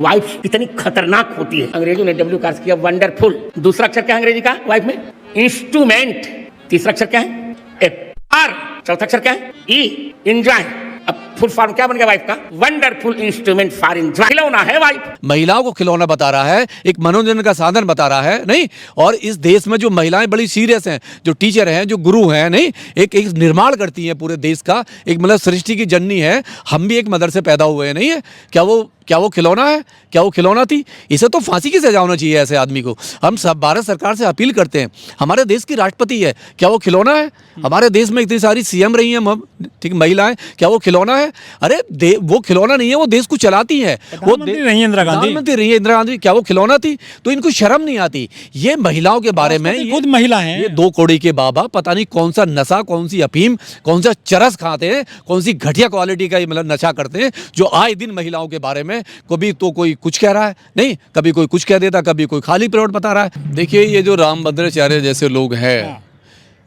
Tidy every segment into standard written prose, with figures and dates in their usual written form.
Wife कितनी खतरनाक होती है। अंग्रेजों ने डब्ल्यू का अर्थ किया वंडरफुल। दूसरा अक्षर क्या है अंग्रेजी का वाइफ में? इंस्ट्रूमेंट। तीसरा अक्षर क्या है? A R. चौथा अक्षर क्या है? ई। एंजॉय। अब फुल फॉर्म क्या बन गया वाइफ का? Wonderful instrument for enjoy. खिलौना है वाइफ। महिलाओं को खिलौना बता रहा है, एक मनोरंजन का साधन बता रहा है, नहीं। और इस देश में जो महिलाएं बड़ी सीरियस हैं, जो टीचर हैं, जो गुरु हैं, नहीं, एक निर्माण करती हैं पूरे देश का, एक मतलब सृष्टि की जननी है। हम भी एक मदर से पैदा हुए हैं, नहीं है क्या वो खिलौना है? क्या वो खिलौना थी? इसे तो फांसी की सजा होना चाहिए ऐसे आदमी को। हम सब भारत सरकार से अपील करते हैं, हमारे देश की राष्ट्रपति है, क्या वो खिलौना है? हमारे देश में इतनी सारी सीएम रही हैं, ठीक, महिलाएं, क्या वो खिलौना है? अरे वो खिलौना नहीं है, वो देश को चलाती है। वो प्रधानमंत्री रही है इंदिरा गांधी, क्या वो खिलौना थी? तो इनको शर्म नहीं आती। ये महिलाओं के बारे में, खुद महिला है, ये 2 कौड़ी के बाबा पता नहीं कौन सा नशा, कौन सी अफीम, कौन सा चरस खाते हैं, कौन सी घटिया क्वालिटी का मतलब नशा करते हैं, जो आए दिन महिलाओं के बारे में कभी तो कोई कुछ कह रहा है, नहीं, कभी कोई कुछ कह देता, कभी कोई खाली प्लॉट बता रहा है। देखिए, ये जो रामभद्राचार्य जैसे लोग हैं,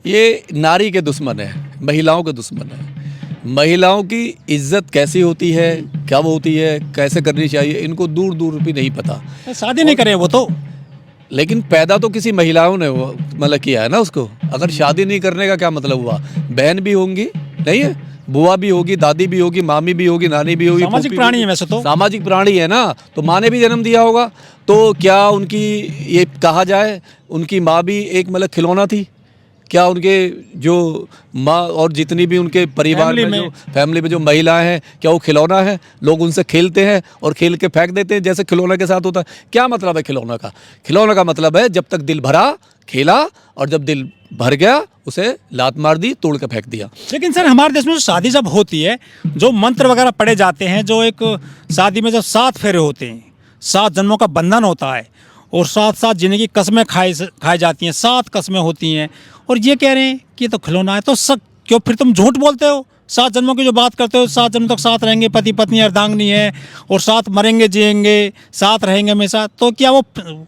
ये नारी के दुश्मन है, महिलाओं के दुश्मन है। महिलाओं की इज्जत कैसी होती है, क्या वो होती है, कैसे करनी चाहिए, इनको दूर दूर भी नहीं पता। शादी नहीं करे वो तो, लेकिन पैदा तो किसी महिलाओं ने मतलब किया है ना उसको। अगर शादी नहीं करने का क्या मतलब हुआ? बहन भी होंगी, नहीं है, बुआ भी होगी, दादी भी होगी, मामी भी होगी, नानी भी होगी। सामाजिक प्राणी है वैसे तो, सामाजिक प्राणी है ना, तो माँ ने भी जन्म दिया होगा। तो क्या उनकी ये कहा जाए उनकी माँ भी एक मतलब खिलौना थी? क्या उनके जो माँ और जितनी भी उनके परिवार में फैमिली में जो महिलाएं हैं, क्या वो खिलौना है? लोग उनसे खेलते हैं और खेल के फेंक देते हैं जैसे खिलौना के साथ होता है। क्या मतलब है खिलौना का? खिलौना का मतलब है जब तक दिल भरा खेला, और जब दिल भर गया उसे लात मार दी, तोड़ के फेंक दिया। लेकिन सर हमारे देश में शादी जब होती है, जो मंत्र वगैरह पढ़े जाते हैं, जो एक शादी में जब 7 फेरे होते हैं, 7 जन्मों का बंधन होता है, और 7 जिंदगी की कसमें खाई जाती हैं, 7 कसमें होती हैं, और ये कह रहे हैं कि ये तो खिलौना है। तो क्यों फिर तुम झूठ बोलते हो? 7 जन्मों की जो बात करते हो, 7 जन्म तक साथ रहेंगे, पति पत्नी अर्धांगिनी है, और 7 मरेंगे जिएंगे, साथ रहेंगे हमेशा। तो क्या वो,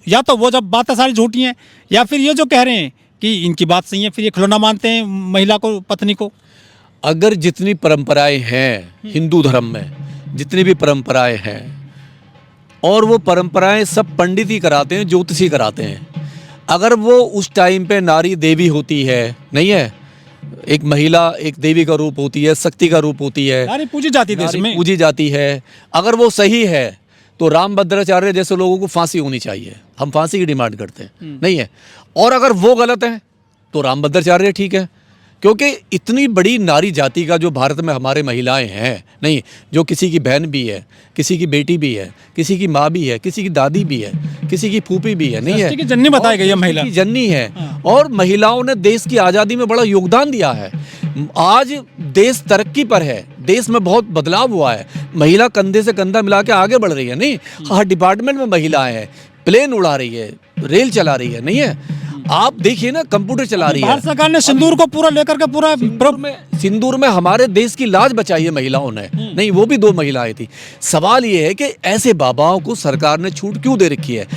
या तो वो जब बातें सारी झूठी हैं, या फिर ये जो कह रहे हैं कि इनकी बात सही है, फिर ये खिलौना मानते हैं महिला को, पत्नी को? अगर जितनी परंपराएं हैं हिंदू धर्म में, जितनी भी परंपराएं हैं, और वो परंपराएं सब पंडित ही कराते हैं, ज्योतिषी ही कराते हैं। अगर वो उस टाइम पे नारी देवी होती है, नहीं है, एक महिला एक देवी का रूप होती है, शक्ति का रूप होती है, नारी पूजी जाती है, देश में पूजी जाती है। अगर वो सही है तो रामभद्राचार्य जैसे लोगों को फांसी होनी चाहिए। हम फांसी की डिमांड करते हैं, नहीं है। और अगर वो गलत है तो रामभद्राचार्य ठीक है, क्योंकि इतनी बड़ी नारी जाति का जो भारत में हमारे महिलाएं हैं, नहीं, जो किसी की बहन भी है, किसी की बेटी भी है, किसी की माँ भी है, किसी की दादी भी है, किसी की फूफी भी है, नहीं है, जननी बताई गई है, महिला की जननी है। और महिलाओं ने देश की आज़ादी में बड़ा योगदान दिया है। आज देश तरक्की पर है, देश में बहुत बदलाव हुआ है, महिला कंधे से कंधा मिला के आगे बढ़ रही है, नहीं, हर डिपार्टमेंट में महिलाएं हैं, प्लेन उड़ा रही है, रेल चला रही है, नहीं है, आप देखिए ना, कंप्यूटर चला रही है। भारत सरकार ने सिंदूर को पूरा लेकर के पूरा सिंदूर में हमारे देश की लाज बचाई है महिलाओं ने, नहीं, वो भी 2 महिलाएं थी। सवाल ये है कि ऐसे बाबाओं को सरकार ने छूट क्यों दे रखी है?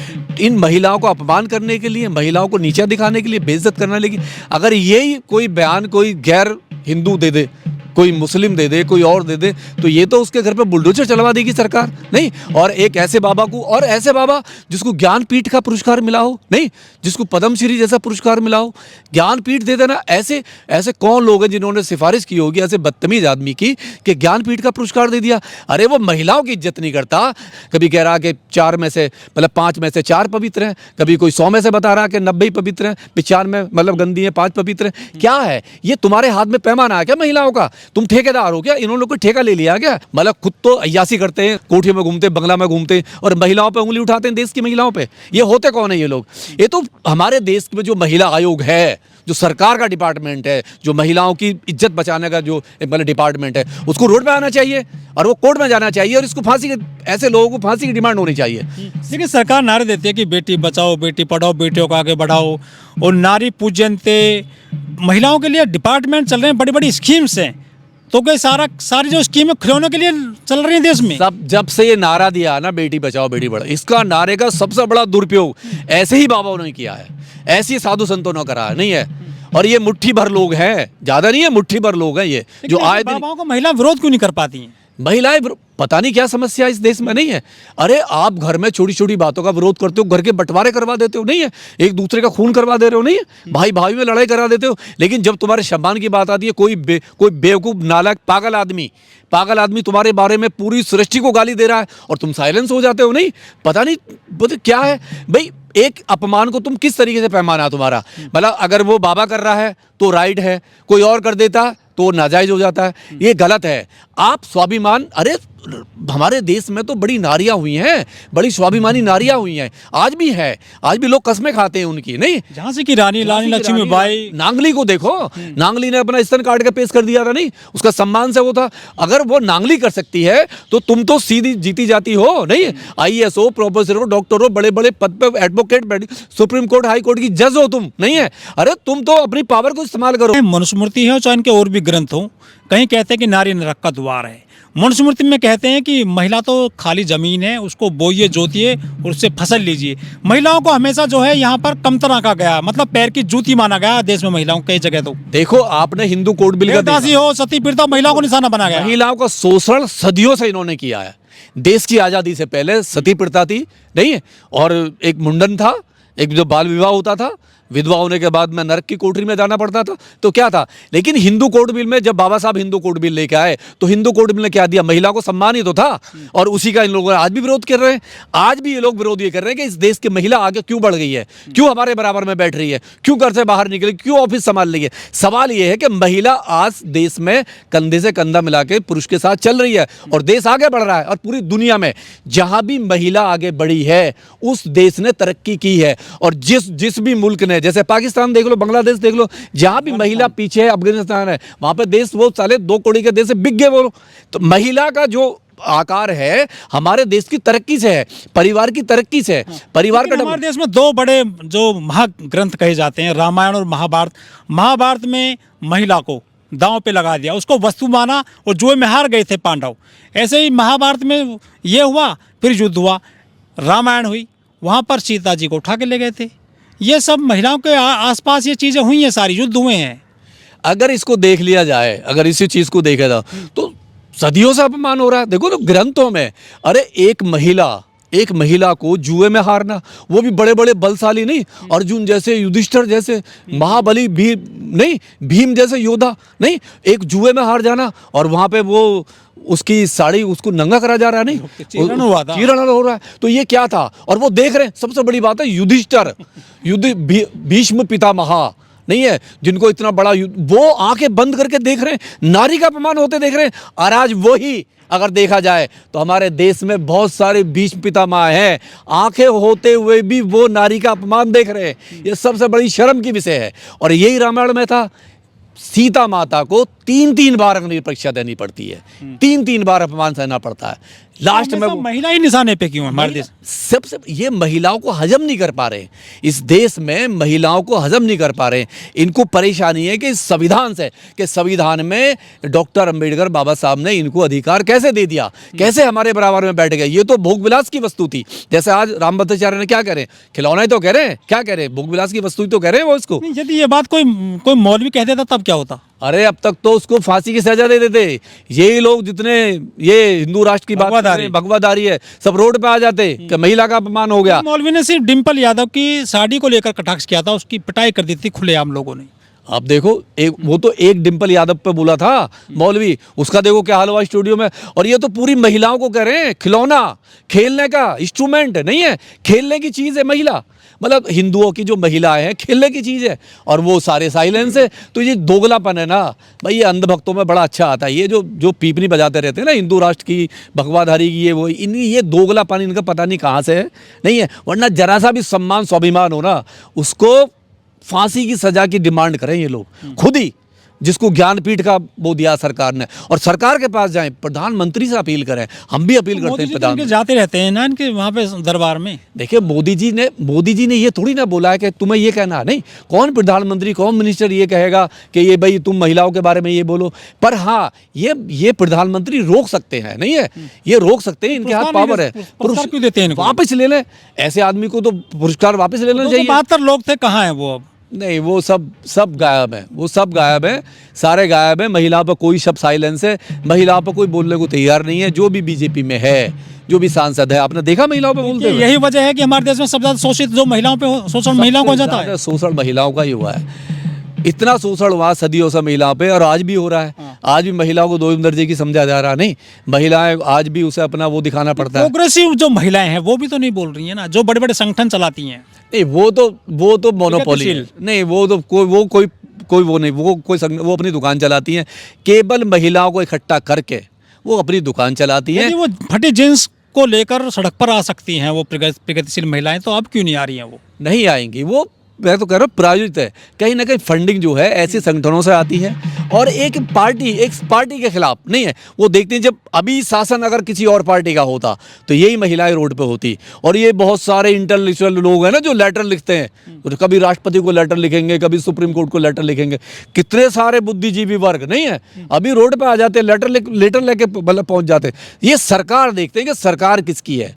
इन महिलाओं को अपमान करने के लिए, महिलाओं को नीचा दिखाने के लिए, बेइज्जत करने के लिए। अगर यही कोई बयान कोई गैर हिंदू दे दे, कोई मुस्लिम दे दे, कोई और दे दे, तो ये तो उसके घर पे बुलडोजर चलवा देगी सरकार, नहीं। और एक ऐसे बाबा को, और ऐसे बाबा जिसको ज्ञानपीठ का पुरस्कार मिला हो, नहीं, जिसको पद्मश्री जैसा पुरस्कार मिला हो, ज्ञानपीठ दे देना। ऐसे ऐसे कौन लोग हैं जिन्होंने सिफारिश की होगी ऐसे बदतमीज आदमी की कि ज्ञानपीठ का पुरस्कार दे दिया? अरे वो महिलाओं की इज्जत नहीं करता। कभी कह रहा कि 4 में से मतलब 5 में से 4 पवित्र हैं, कभी कोई 100 में से बता रहा कि 90 पवित्र हैं, 95 मतलब गंदी है, 5 पवित्र हैं। क्या है ये? तुम्हारे हाथ में पैमाना है क्या महिलाओं का? तुम ठेकेदार हो क्या? इन्होंने कोई ठेका ले लिया क्या? मतलब खुद तो अय्यासी करते हैं, कोठियों में घूमते, बंगला में घूमते, और महिलाओं पे उंगली उठाते हैं, देश की महिलाओं पे। ये होते कौन है ये लोग? ये तो हमारे देश में जो महिला आयोग है, जो सरकार का डिपार्टमेंट है, जो महिलाओं की इज्जत बचाने का जो मतलब डिपार्टमेंट है, उसको रोड पे आना चाहिए और वो कोर्ट में जाना चाहिए, और इसको फांसी के, ऐसे लोगों को फांसी की डिमांड होनी चाहिए। लेकिन सरकार नारे देती है कि बेटी बचाओ, बेटी पढ़ाओ, बेटियों को आगे बढ़ाओ, और नारी पूजनते, महिलाओं के लिए डिपार्टमेंट चल रहे हैं, बड़ी बड़ी स्कीम्स हैं। तो क्या सारी जो स्कीमें खिलौनों के लिए चल रही हैं देश में? सब जब से ये नारा दिया ना, बेटी बचाओ बेटी पढ़ाओ, इसका नारे का सबसे बड़ा दुरुपयोग ऐसे ही बाबाओं ने किया है, ऐसे ही साधु संतों ने करा है, नहीं है। और ये मुट्ठी भर लोग हैं, ज्यादा नहीं है, मुट्ठी भर लोग हैं ये जो आए दिन। बाबाओं को महिला विरोध क्यों नहीं कर पाती हैं? महिलाएं पता नहीं क्या समस्या इस देश में नहीं है। अरे आप घर में छोटी छोटी बातों का विरोध करते हो, घर के बंटवारे करवा देते हो, नहीं है, एक दूसरे का खून करवा दे रहे हो, नहीं है, भाई भाई में लड़ाई करा देते हो। लेकिन जब तुम्हारे सम्मान की बात आती है, कोई बेवकूफ नालायक पागल आदमी तुम्हारे बारे में पूरी सृष्टि को गाली दे रहा है और तुम साइलेंस हो जाते हो। नहीं, पता नहीं क्या है भाई। एक अपमान को तुम किस तरीके से पैमाना है तुम्हारा? मतलब अगर वो बाबा कर रहा है तो राइट है, कोई और कर देता तो नाजायज हो जाता है, ये गलत है। आप स्वाभिमान, अरे हमारे देश में तो बड़ी नारियां हुई हैं, बड़ी स्वाभिमानी नारियां हुई हैं, आज भी है, आज भी लोग कसमें खाते हैं उनकी। नहीं, झांसी की रानी लक्ष्मीबाई, नांगली को देखो, नांगली ने अपना स्तन काट के पेश कर दिया था, नहीं, उसका सम्मान से वो था। अगर वो नांगली कर सकती है तो तुम तो सीधी जीती जाती हो। नहीं, IAS हो, प्रोफेसर हो, डॉक्टर हो, बड़े बड़े पद पे advocate, supreme court, high court की जज हो तुम, नहीं है? अरे तुम तो अपनी पावर को इस्तेमाल करो। मनुस्मृति है चाहे इनके और भी ग्रंथ हो, कहीं कहते हैं कि नारी नरक का द्वार है। मनुस्मृति में कहते हैं कि महिला तो खाली जमीन है, उसको बोइए, जोतिए और उससे फसल लीजिए। महिलाओं को हमेशा जो है यहाँ पर कमतर आंका गया, मतलब पैर की जूती माना गया देश में महिलाओं कई जगह। तो देखो, आपने हिंदू कोड बिल का देवदासी हो, सती पीड़िता, महिलाओं को निशाना बना गया। महिलाओं का शोषण सदियों से इन्होंने किया है। देश की आजादी से पहले सती प्रथा थी, नहीं है, और एक मुंडन था, एक जो बाल विवाह होता था, विधवा होने के बाद में नरक की कोठरी में जाना पड़ता था, तो क्या था। लेकिन हिंदू कोड बिल में जब बाबा साहब हिंदू कोड बिल लेके आए तो हिंदू कोड बिल ने क्या दिया? महिला को सम्मान ही तो था, और उसी का इन लोगों ने आज भी विरोध कर रहे हैं। आज भी ये लोग विरोध ये कर रहे हैं कि इस देश की महिला आगे क्यों बढ़ गई है, क्यों हमारे बराबर में बैठ रही है, क्यों घर से बाहर निकली, क्यों ऑफिस संभाल रही है। सवाल ये है कि महिला आज देश में कंधे से कंधा मिला के पुरुष के साथ चल रही है और देश आगे बढ़ रहा है। और पूरी दुनिया में जहां भी महिला आगे बढ़ी है उस देश ने तरक्की की है। और जिस भी मुल्क ने, जैसे पाकिस्तान देख लो, बांग्लादेश देख लो, जहां भी महिला पीछे है, अफगानिस्तान है, वहां पे देश वो साले 2 कौड़ी के देश से बिक गए वो। तो महिला का जो आकार है हमारे देश की तरक्की से है, परिवार की तरक्की से है। परिवार का हमारे देश में 2 बड़े जो महाग्रंथ कहे जाते हैं, रामायण और महाभारत। महाभारत में महिला को दांव पे लगा दिया, उसको वस्तु माना और जुए में हार गए थे पांडव। ऐसे ही महाभारत में ये हुआ, फिर युद्ध हुआ, रामायण हुई, वहाँ पर सीता जी को उठा के ले गए थे। ये सब महिलाओं के आसपास ये चीज़ें हुई हैं, सारी युद्ध हुए हैं। अगर इसको देख लिया जाए, अगर इसी चीज़ को देखा जाए तो सदियों से अपमान हो रहा है। देखो तो ग्रंथों में, अरे एक महिला को जुए में हारना, वो भी बड़े बड़े बलशाली, नहीं, अर्जुन जैसे, युधिष्ठिर जैसे, महाबली भीम जैसे योद्धा, नहीं, एक जुए में हार जाना और वहाँ पे वो उसकी साड़ी उसको नंगा करा जा रहा है, नहीं, चीरण हुआ था, चीरण हो रहा है। तो ये क्या था? और वो देख रहे हैं, सबसे बड़ी बात है युधिष्ठिर, भीष्म पितामह, नहीं है, जिनको इतना बड़ा वो आंखें बंद करके देख रहे हैं, नारी का अपमान होते देख रहे हैं। और आज वही अगर देखा जाए तो हमारे देश में बहुत सारे भीष्म पितामह हैं, आंखें होते हुए भी वो नारी का अपमान देख रहे हैं। ये सबसे बड़ी शर्म की विषय है। और यही रामायण में था, सीता माता को 3 बार अग्नि परीक्षा देनी पड़ती है, 3 बार अपमान सहना पड़ता है। लास्ट में वो महिला ही निशाने पे क्यों हमारे देश? सबसे ये महिलाओं को हजम नहीं कर पा रहे, इस देश में महिलाओं को हजम नहीं कर पा रहे। इनको परेशानी है कि संविधान से, कि संविधान में डॉक्टर अंबेडकर बाबा साहब ने इनको अधिकार कैसे दे दिया, कैसे हमारे बराबर में बैठ गए। ये तो भोग विलास की वस्तु थी। जैसे आज राम भट्टाचार्य ने क्या कह रहे हैं, खिलौना ही तो कह रहे हैं, क्या कह रहे हैं, भोग विलास की वस्तु ही तो कह रहे हैं वो इसको। यदि ये बात कोई मौलवी कह देता तब क्या होता? अरे अब तक तो उसको फांसी की सजा दे देते। यही लोग जितने ये हिंदू राष्ट्र की बात कर रहे हैं, भगवादारी है, सब रोड पे आ जाते कि महिला का अपमान हो गया। मौलवी ने सिर्फ डिम्पल यादव की साड़ी को लेकर कटाक्ष किया था, उसकी पिटाई कर दी थी खुलेआम लोगों ने। आप देखो, वो तो एक डिम्पल यादव पे बोला था मौलवी, उसका देखो क्या हाल हुआ स्टूडियो में। और ये तो पूरी महिलाओं को कह रहे हैं खिलौना, खेलने का इंस्ट्रूमेंट नहीं है, खेलने की चीज़ है महिला। मतलब हिंदुओं की जो महिलाएं हैं खेलने की चीज़ है और वो सारे साइलेंस है। तो ये दोगलापन है ना भाई, ये अंधभक्तों में बड़ा अच्छा आता है। ये जो पीपनी बजाते रहते हैं ना हिंदू राष्ट्र की, भगवाधारी की, ये दोगलापन इनका पता नहीं कहाँ से है, नहीं है। वरना जरा सा भी सम्मान स्वाभिमान हो ना, उसको फांसी की सजा की डिमांड करें ये लोग खुद ही, जिसको ज्ञानपीठ का वो दिया सरकार ने। और सरकार के पास जाएं, प्रधानमंत्री से अपील करें, हम भी अपील करते हैं। प्रधानमंत्री जाते रहते हैं ना इनके वहाँ पे दरबार में। देखिए मोदी जी ने ये थोड़ी ना बोला है कि तुम्हें ये कहना नहीं। कौन प्रधानमंत्री, कौन मिनिस्टर ये कहेगा कि ये भाई तुम महिलाओं के बारे में ये बोलो। पर हाँ, ये प्रधानमंत्री रोक सकते हैं, नहीं है, ये रोक सकते हैं, इनके हाथ पावर है। क्यों देते हैं? वापस ले लें ऐसे आदमी को, तो पुरस्कार वापस ले लेना चाहिए। 72 लोग थे, कहाँ है वो अब? नहीं, वो सब गायब है, वो सब गायब है, सारे गायब है। महिलाओं पर कोई शब्द साइलेंस है, महिलाओं पर कोई बोलने को तैयार नहीं है। जो भी बीजेपी में है, जो भी सांसद है, आपने देखा महिलाओं पे बोलते हुए? यही वजह है कि हमारे देश में सबसे ज्यादा शोषित जो महिलाओं पे शोषण महिलाओं को हो जाता है। शोषण महिलाओं का ही हुआ है। इतना शोषण हुआ सदियों से महिलाओं पे, और आज भी हो रहा है। आज भी महिलाओं को दो दर्जे की समझा जा रहा नहीं, महिलाएं आज भी उसे अपना वो दिखाना पड़ता है। प्रोग्रेसिव जो महिलाएं हैं वो भी तो नहीं बोल रही है ना, जो बड़े बड़े संगठन चलाती हैं। नहीं, वो तो मोनोपोली है। नहीं, वो तो वो अपनी दुकान चलाती हैं, केवल महिलाओं को इकट्ठा करके वो अपनी दुकान चलाती हैं। यदि वो फटी जींस को लेकर सड़क पर आ सकती हैं वो प्रगतिशील महिलाएं, तो अब क्यों नहीं आ रही हैं? वो नहीं आएंगी। वो मैं तो कह रहा हूँ प्रायोजित है, कहीं ना कहीं फंडिंग जो है ऐसे संगठनों से आती है, और एक पार्टी के खिलाफ नहीं है। वो देखते हैं, जब अभी शासन अगर किसी और पार्टी का होता तो यही महिलाएं रोड पे होती। और ये बहुत सारे इंटेलेक्चुअल लोग हैं ना जो लेटर लिखते हैं, तो कभी राष्ट्रपति को लेटर लिखेंगे, कभी सुप्रीम कोर्ट को लेटर लिखेंगे। कितने सारे बुद्धिजीवी वर्ग नहीं है अभी रोड पे आ जाते, लेटर लेके मतलब पहुंच जाते। ये सरकार देखते हैं कि सरकार किसकी है।